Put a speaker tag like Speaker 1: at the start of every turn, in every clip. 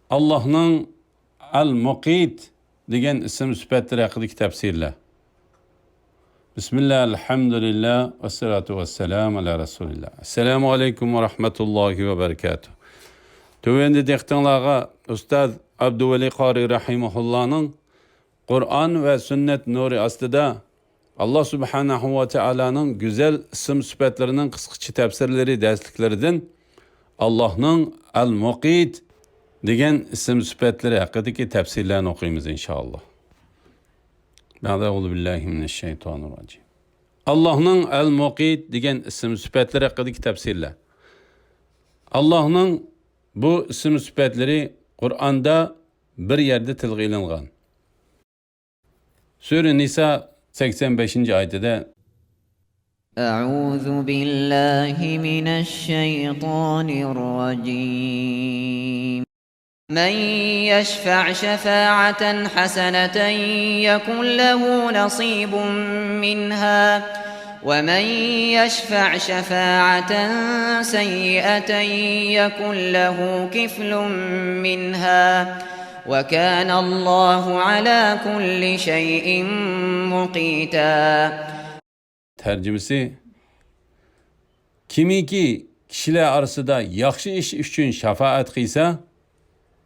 Speaker 1: Allah'ın Al-Muqit degan ism sifatlari haqidagi tafsirlar. Bismillah, elhamdülillah, ve salatu ve selamu ala Resulillah. Assalamu alaikum ve rahmetullahi ve berekatuh. Tövende dehtanlağa Ustaz Abduvali Qari Rahimahullah'ın Kur'an ve sünnet nuri aslida Allah subhanahu ve Teala'nın güzel isim sıfatlarının kısqacha tafsirleri, dersliklerinden Allah'ın Al-Muqit degan isim sifatlari haqidagi tafsirlarni o'qiymiz inshaalloh. Euzu billahi mineşşeytanirracim. Allah'ın Al-Muqit degan isim sifatlari haqidagi tafsirlar. Allah'ın bu isim sifatları Kur'an'da bir yerde tilga ilingan. Sure Nisa 85. ayetinde
Speaker 2: Euzu billahi mineşşeytanirracim. Men yeşfa' şefa'aten haseneten yekun lehu nasibun minha ve men yeşfa' şefa'aten seyyi'eten yekun lehu kiflun minha ve kana Allahu ala kulli şeyin muqita.
Speaker 1: Tercümesi: kimiki kişiler arasında yaxşı iş üçün şefaat qilsa,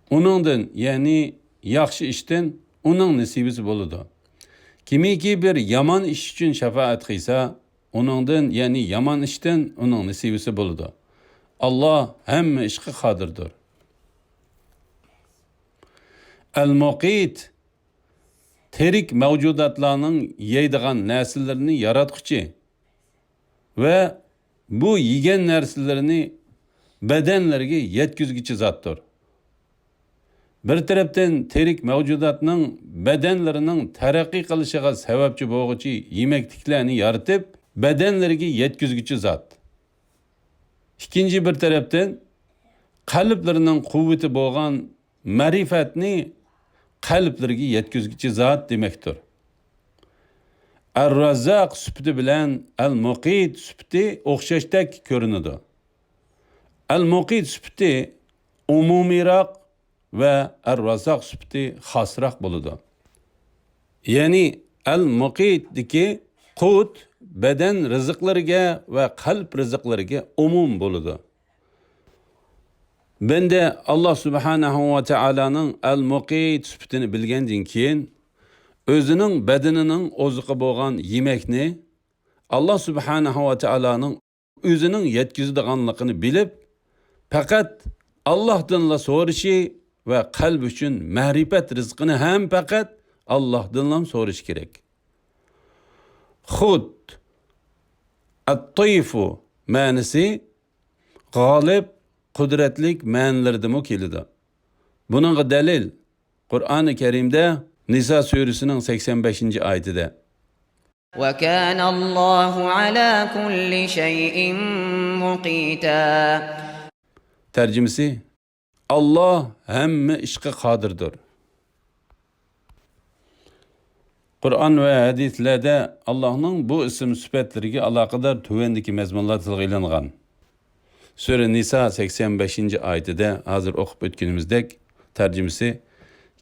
Speaker 1: onundan yani yaxşı işten onun nasibisi boludu. Kimiki bir yaman iş üçün şefaat qilsa, onundan yani yaman işten onun nasibisi boludu. Allah hemme işqi qadirdir. Al-Muqit terik mevcudatlarının yeydiğen nesillerini yaratqıcı ve bu yigen nersillerini bedenlerine yetkizgichi zatdır. Bir taraftan terik mevcudatının bedenlerinin terakki qilishig'a sababchi bo'lg'uchi yemekliklarni yaratib bedenlerine yetkizgichi zat. İkinci bir taraftan qalblarının kuvveti bo'lgan ma'rifatni qalblarga yetkizgichi zat demektir. Ar-Razzaq süpti bilen Al-Muqit süpti o'xshashdek ko'rinadi. Al-Muqit süpti umumiyroq ve Ar-Razzaq süpti xosroq bo'ladi. Yani Al-Muqitdagi qut beden rizqlariga ve qalb rizqlariga umum bo'ladi. Ben de Allah subhanahu ve Teala'nın Al-Muqit süptini bilgendan keyin özünün bedeninin ozuqi bo'lgan yemekni Allah subhanahu ve Teala'nın özünün yetkizdiganligini bilip faqat Allah'tanla so'rashi ve qalb üçün ma'rifat rizqini ham faqat Allah'tanla so'rash kerak. Xud at-tayfu ma'nisi g'olib kudretlik ma'nilardimi keladi. Buningga dalil Qur'oni Karimda Nisa suresinin 85. ayetida.
Speaker 2: Ve kana Allahu ala kulli şeyin muqita.
Speaker 1: Tercümesi: Allah hemme işqi qadirdir. Kur'an ve hadislerde Allah'ın bu isim sıfatlariga aloqador tuvandagi mazmunlar tilga ilingan. Sure Nisa 85. ayetide hazır okup ötkünümüzdek tercümesi: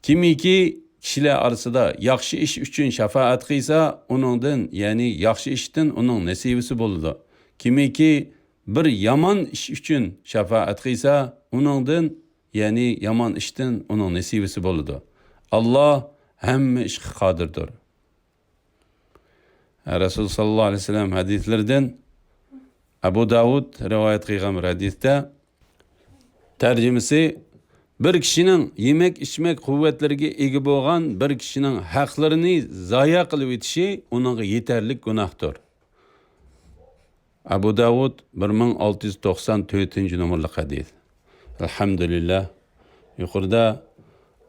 Speaker 1: kimiki kişiler arasında yaxşı iş üçün şefaat qilsa, onundan yani yaxşı işten onun nasibisi boludu. Kimiki bir yaman iş üçün şefaat qilsa, onundan yani yaman işten onun nasibisi boludu. Allah hemme işqi qadirdir. Resul sallallahu aleyhi ve sellem hadislerden Abu Davud rivayet qilgan hadisda tercümesi: bir kişinin yemek içmek kuvvetleriga ega bo'lgan bir kişinin haqlarini zoya qilib etishi uningga yetarlik gunohdir. Abu Davud 1694 numaralı hadis. Elhamdülillah. Yuqorida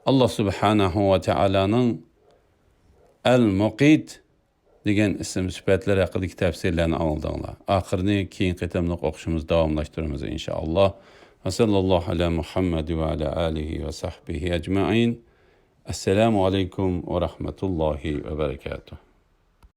Speaker 1: Allah subhanahu ve Teala'nın Al-Muqit degan isim sifatlari haqidagi tafsirlarni oldinglar. Oxirini keyin qatamliq o'qishimizni davomlashtiramiz inshaalloh. Va sallallohu ala Muhammad ve ala alihi ve sahbihi ecmaîn. Esselamu aleyküm ve rahmetullahi ve berekatuh.